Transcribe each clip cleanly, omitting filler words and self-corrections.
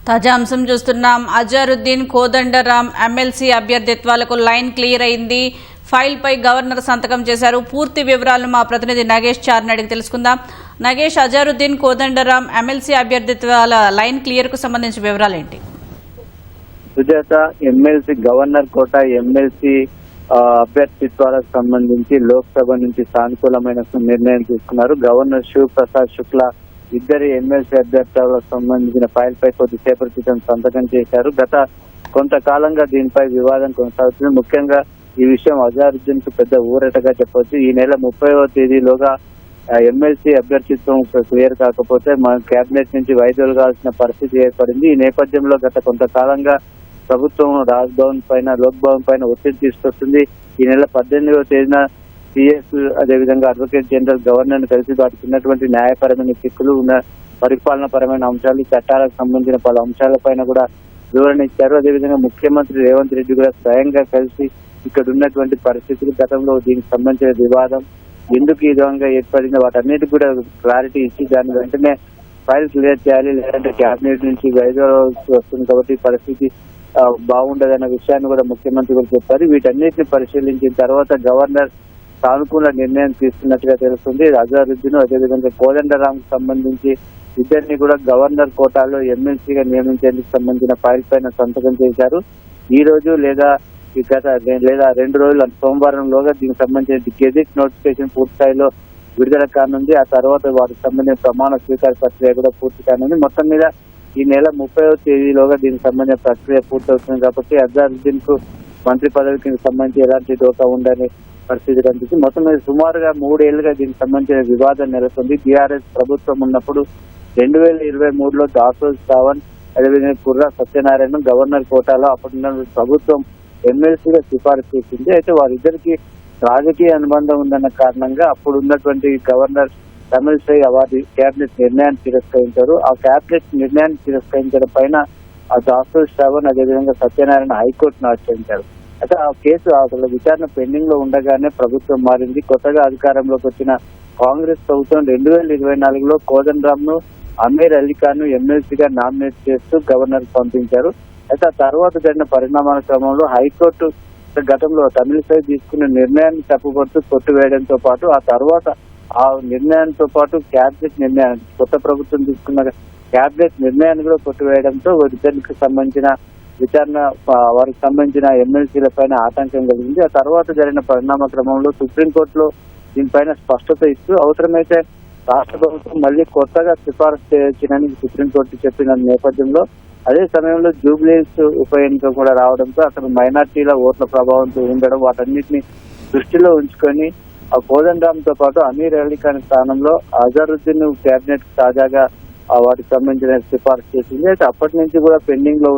తాజా అంశం చూస్తున్నాం. అజారుద్దీన్, కోదండరాం ఎమ్మెల్సీ అభ్యర్థిత్వాలకు లైన్ క్లియర్ అయింది. ఫైల్ పై గవర్నర్ సంతకం చేశారు. పూర్తి వివరాలను మా ప్రతినిధి నగేష్ చార్ని అడిగి తెలుసుకుందాం. నగేష్, అజారుద్దీన్, కోదండరాం ఎమ్మెల్సీ అభ్యర్థిత్వాల లైన్ క్లియర్ కు సంబంధించిన వివరాలు ఏంటి? Sujatha, MLC governor quota MLC అభ్యర్థిత్వాలకు సంబంధించి లోక్సభ నుంచి సానుకూలమైన నిర్ణయం తీసుకున్నారు. గవర్నర్ శివ్ ప్రసాద్ శుక్లా ఇద్దరి ఎమ్మెల్సీ అభ్యర్థులకు సంబంధించిన ఫైల్ పై కొద్దిసేపటి క్రితం సంతకం చేశారు. గత కొంతకాలంగా దీనిపై వివాదం కొనసాగుతుంది. ముఖ్యంగా ఈ విషయం అజారుద్దీన్ కు పెద్ద ఊరటగా చెప్పవచ్చు. ఈ నెల 30వ తేదీలోగా ఎమ్మెల్సీ అభ్యర్థిత్వం క్లియర్ కాకపోతే మన కేబినెట్ నుంచి వైదొలగాల్సిన పరిస్థితి ఏర్పడింది. ఈ నేపథ్యంలో గత కొంతకాలంగా ప్రభుత్వం రాజ్భవన్ పైన, లోక్ భవన్ పైన ఒత్తిడి తీసుకొస్తుంది. ఈ నెల 18వ తేదీన సిఎస్ అదేవిధంగా అడ్వకేట్ జనరల్ గవర్నర్ కలిసి వాటికి ఉన్నటువంటి న్యాయపరమైన చిక్కులు, ఉన్న పరిపాలన పరమైన అంశాలు, చట్టాలకు సంబంధించిన పలు అంశాలపైన కూడా వివరణ ఇచ్చారు. అదేవిధంగా ముఖ్యమంత్రి రేవంత్ రెడ్డి కూడా స్వయంగా కలిసి ఇక్కడ ఉన్నటువంటి పరిస్థితులు, గతంలో దీనికి సంబంధించిన వివాదం ఎందుకు ఈ విధంగా ఏర్పడిందో వాటన్నిటికి కూడా క్లారిటీ ఇచ్చి దాని వెంటనే ఫైల్ క్లియర్ చేయాలి, లేదంటే కేబినెట్ నుంచి వైదొలగాల్సి వస్తుంది కాబట్టి పరిస్థితి బాగుండదన్న విషయాన్ని కూడా ముఖ్యమంత్రి కూడా చెప్పారు. వీటన్నిటిని పరిశీలించిన తర్వాత గవర్నర్ సానుకూల నిర్ణయం తీసుకున్నట్టుగా తెలుస్తుంది. అజారుద్దీన్ అదేవిధంగా కోదండరాం కు సంబంధించి ఇద్దరిని కూడా గవర్నర్ కోటాలో ఎమ్మెల్సీగా నియమించేందుకు సంబంధించిన ఫైల్ పైన సంతకం చేశారు. ఈ రోజు లేదా 2 రోజుల సోమవారంలోగా దీనికి సంబంధించిన గెజిట్ నోటిఫికేషన్ పూర్తి స్థాయిలో విడుదల కానుంది. ఆ తర్వాత వాటికి సంబంధించిన ప్రమాణ స్వీకార ప్రక్రియ కూడా పూర్తి కానుంది. మొత్తం మీద ఈ నెల 30వ తేదీలోగా దీనికి సంబంధించిన ప్రక్రియ పూర్తవుతుంది కాబట్టి అజారుద్దీన్ కు మంత్రి పదవికి సంబంధించి ఎలాంటి డోకా ఉండని పరిస్థితి కనిపిస్తుంది. మొత్తం మీద సుమారుగా 3 ఏళ్లుగా దీనికి సంబంధించిన వివాదం నెలకొంది. టీఆర్ఎస్ ప్రభుత్వం ఉన్నప్పుడు 2023లో దాసోజు శ్రావణ్ అదేవిధంగా కుర్రా సత్యనారాయణ గవర్నర్ కోటాలో అప్పుడున్న ప్రభుత్వం ఎమ్మెల్సీగా సిఫారసు చేసింది. అయితే వారిద్దరికి రాజకీయ అనుబంధం ఉందన్న కారణంగా అప్పుడు ఉన్నటువంటి గవర్నర్ తమిళసై వారి కేబినెట్ నిర్ణయాన్ని తిరస్కరించారు. ఆ కేబినెట్ నిర్ణయాన్ని తిరస్కరించడం పైన ఆ దాసోజు శ్రావణ్ అదేవిధంగా సత్యనారాయణ హైకోర్టును ఆశ్రయించారు. అయితే ఆ కేసు అసలు విచారణ పెండింగ్ లో ఉండగానే ప్రభుత్వం మారింది. కొత్తగా అధికారంలోకి వచ్చిన కాంగ్రెస్ ప్రభుత్వం 2024లో కోదండరాం ను, అమీర్ అలీ ఖాన్ ను ఎమ్మెల్సీగా నామినేట్ చేస్తూ గవర్నర్ పంపించారు. అయితే ఆ తర్వాత జరిగిన పరిణామాల క్రమంలో హైకోర్టు గతంలో తమిళసై తీసుకున్న నిర్ణయాన్ని తప్పుపడుతూ కొట్టివేయడంతో పాటు ఆ తర్వాత ఆ నిర్ణయంతో పాటు క్యాబినెట్ నిర్ణయాన్ని, కొత్త ప్రభుత్వం తీసుకున్న క్యాబినెట్ నిర్ణయాన్ని కూడా కొట్టివేయడంతో వారికి సంబంధించిన విచారణ, వారికి సంబంధించిన ఎమ్మెల్సీల పైన ఆటంకం కలిగింది. ఆ తర్వాత జరిగిన పరిణామ క్రమంలో సుప్రీంకోర్టులో దీనిపైన స్పష్టత ఇస్తూ అవసరమైతే రాష్ట్ర ప్రభుత్వం మళ్ళీ కొత్తగా సిఫారసు చేయొచ్చునని సుప్రీంకోర్టు చెప్పిన నేపథ్యంలో అదే సమయంలో జూబ్లీహిల్స్ ఉప ఎన్నిక కూడా రావడంతో అసలు మైనార్టీల ఓట్ల ప్రభావంతో ఉండడం వాటన్నిటిని దృష్టిలో ఉంచుకొని ఆ కోదండరాంతో పాటు అమీర్ అలీ ఖాన్ స్థానంలో అజారుద్దీన్ కేబినెట్ తాజాగా వాటికి సంబంధించిన సిఫారసు చేసింది. అయితే అప్పటి నుంచి కూడా పెండింగ్ లో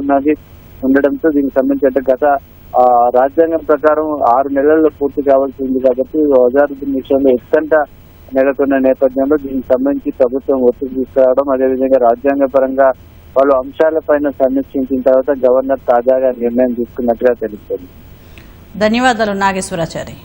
ఉండడంతో దీనికి సంబంధించి గత రాజ్యాంగం ప్రకారం 6 నెలల్లో పూర్తి కావాల్సి ఉంది కాబట్టి అజారుద్దీన్ విషయంలో ఉత్కంఠ నెలకొన్న నేపథ్యంలో దీనికి సంబంధించి ప్రభుత్వం ఒత్తిడి తీసుకురావడం, అదేవిధంగా రాజ్యాంగ పరంగా పలు అంశాలపైన సమీక్షించిన తర్వాత గవర్నర్ తాజాగా నిర్ణయం తీసుకున్నట్టుగా తెలుస్తుంది. ధన్యవాదాలు నాగేశ్వరాచారి.